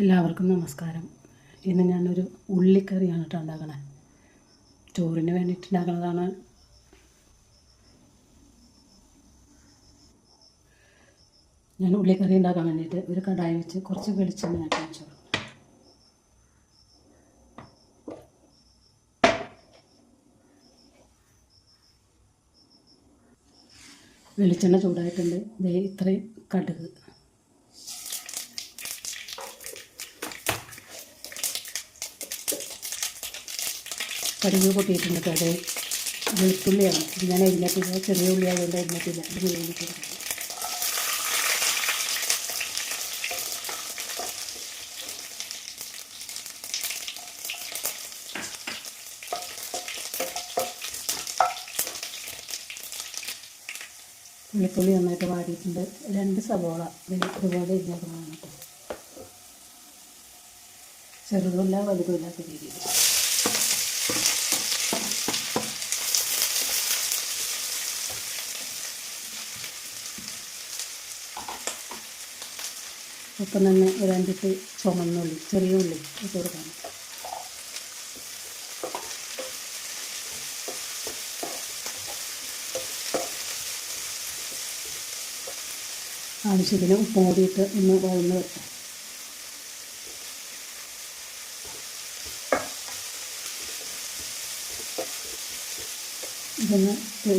എല്ലാവർക്കും നമസ്കാരം. ഇന്ന് ഞാനൊരു ഉള്ളിക്കറിയാണ് കേട്ടോ ഉണ്ടാക്കണേ. ചോറിന് വേണ്ടിയിട്ട് ഉണ്ടാക്കുന്നതാണ്. ഞാൻ ഉള്ളിക്കറി ഉണ്ടാക്കാൻ വേണ്ടിയിട്ട് ഒരു കടായി വെച്ച് കുറച്ച് വെളിച്ചെണ്ണ ആക്കി വെച്ചു. വെളിച്ചെണ്ണ ചൂടായിട്ടുണ്ട്. ദേ ഇത്രയും കടുക്, കടുക് പൊട്ടിയിട്ടുണ്ട്. കടുക് വെളുത്തുള്ളിയാണ്. ഇത് ഞാൻ അരിഞ്ഞിട്ടില്ല, ചെറിയ ഉള്ളി ആയതുകൊണ്ട് അരിഞ്ഞിട്ടില്ല. ഇത് മുഴുവനിട്ട് വെളുത്തുള്ളി നന്നായിട്ട് വാടിയിട്ടുണ്ട്. 2 സവോള ഇതുപോലെ ഇരിക്കുന്നതാണ് കേട്ടോ. ചെറുതുമില്ല വലുതുമില്ലാത്ത രീതിയിൽ. ഒപ്പം തന്നെ ഒരു 5 ചുമന്നുള്ളി, ചെറിയ ഉള്ളി ഇട്ട് കൊടുക്കണം. ആവശ്യത്തിന് ഉപ്പ് കൂടിയിട്ട് ഒന്ന് വഴന്ന് വെക്കാം. ഇതൊന്ന്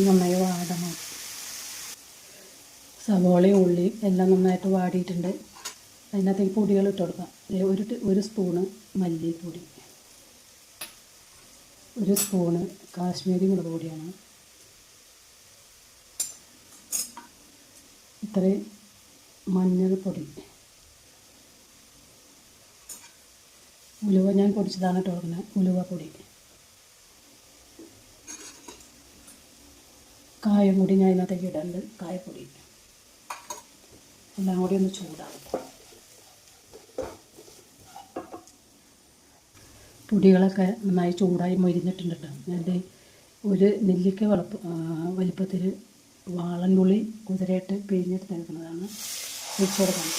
നന്നായി വാടണം. സവോളയും ഉള്ളിയും എല്ലാം നന്നായിട്ട് വാടിയിട്ടുണ്ട്. അതിനകത്തേക്ക് പൊടികൾ ഇട്ട് കൊടുക്കാം. ഒരു സ്പൂണ് മല്ലിപ്പൊടി, 1 സ്പൂണ് കാശ്മീരി മുളക് പൊടിയാണ്, ഇത്രയും മഞ്ഞൾപ്പൊടി, ഉലുവ ഞാൻ പൊടിച്ചതാണ് ഇട്ട് കൊടുക്കുന്നത്, ഉലുവ പൊടി, കായം കൂടി ഞാൻ ഇതിനകത്തേക്ക് ഇടുന്നുണ്ട്, കായപ്പൊടി. എല്ലാം കൂടി ഒന്ന് ചൂടാകും. പൊടികളൊക്കെ നന്നായി ചൂടായി മൊരിഞ്ഞിട്ടുണ്ട് കേട്ടോ. ഞാൻ ഒരു നെല്ലിക്ക വലിപ്പത്തിൽ വാളൻപുളി കുതിരയിട്ട് പിഴിഞ്ഞിട്ട് നൽകുന്നതാണ്. ഒഴിച്ചു കൊടുക്കണം.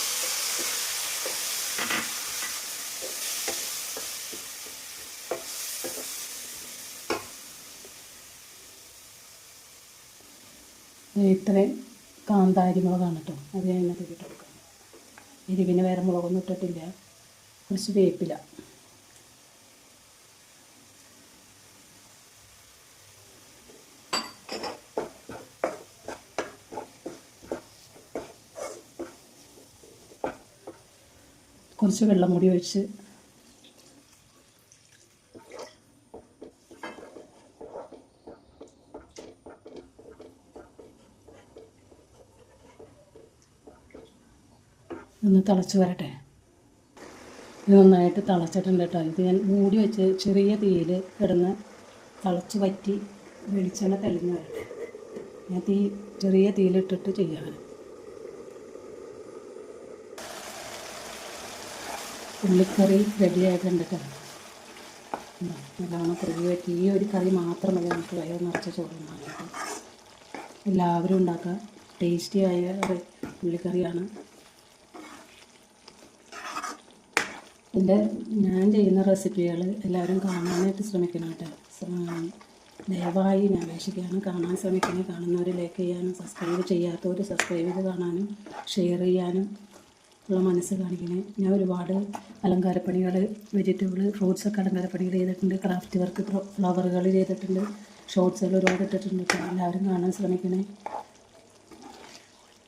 ഇത്രയും കാന്താരി മുളകാണ് കേട്ടോ. അത് ഞാൻ ഇതിനകത്ത് ഇട്ട് കൊടുക്കാം. എരിവിന് വേറെ മുളകൊന്നും ഇട്ടിട്ടില്ല. കുറച്ച് വേപ്പില, കുറച്ച് വെള്ളം കൂടി ഒഴിച്ച് ഒന്ന് തിളച്ച് വരട്ടെ. ഇത് നന്നായിട്ട് തിളച്ചിട്ടുണ്ട് കേട്ടോ. ഇത് ഞാൻ മൂടി വെച്ച് ചെറിയ തീയിൽ കിടന്ന് തിളച്ച് വറ്റി വെളിച്ചെണ്ണ തെളിഞ്ഞ് വരട്ടെ. ഞാൻ ചെറിയ തീയിലിട്ടിട്ട് ചെയ്യാൻ. ഉള്ളിക്കറി റെഡി ആയിട്ടുണ്ട് കേട്ടോ. നല്ലോണം കുറുകി വറ്റി. ഈ ഒരു കറി മാത്രം മതി നമുക്ക് വയറ് നിറച്ച ചോറുണ്ടാകും കേട്ടോ. എല്ലാവരും ഉണ്ടാക്കുക. ടേസ്റ്റിയായ ഉള്ളിക്കറിയാണ്. ഞാൻ ചെയ്യുന്ന റെസിപ്പികൾ എല്ലാവരും കാണാനായിട്ട് ശ്രമിക്കണം കേട്ടോ. ദയവായി ഞാൻ അപേക്ഷിക്കുകയാണ്. കാണാൻ ശ്രമിക്കണം. കാണുന്നവർ ലൈക്ക് ചെയ്യാനും സബ്സ്ക്രൈബ് ചെയ്യാത്തവർ സബ്സ്ക്രൈബ് ചെയ്ത് കാണാനും ഷെയർ ചെയ്യാനും ഉള്ള മനസ്സ് കാണിക്കണേ. ഞാൻ ഒരുപാട് അലങ്കാരപ്പണികൾ, വെജിറ്റബിൾ, ഫ്രൂട്ട്സൊക്കെ അലങ്കാരപ്പണികൾ ചെയ്തിട്ടുണ്ട്. ക്രാഫ്റ്റ് വർക്ക്, ഫ്ലവറുകൾ ചെയ്തിട്ടുണ്ട്. ഷോർട്സുകൾ ഒരുപാട് ഇട്ടിട്ടുണ്ട്. എല്ലാവരും കാണാൻ ശ്രമിക്കണേ.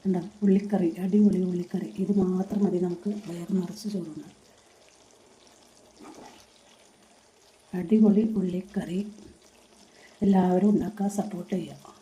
എന്താ ഉള്ളിക്കറി, അടിപൊളി ഉള്ളിക്കറി. ഇത് മാത്രം മതി നമുക്ക് വയറ് നിറച്ച് ചോറുണ്ട്. അടിപൊളി ഉള്ളിക്കറി എല്ലാവരും ഉണ്ടാക്കാൻ സപ്പോർട്ട് ചെയ്യുക.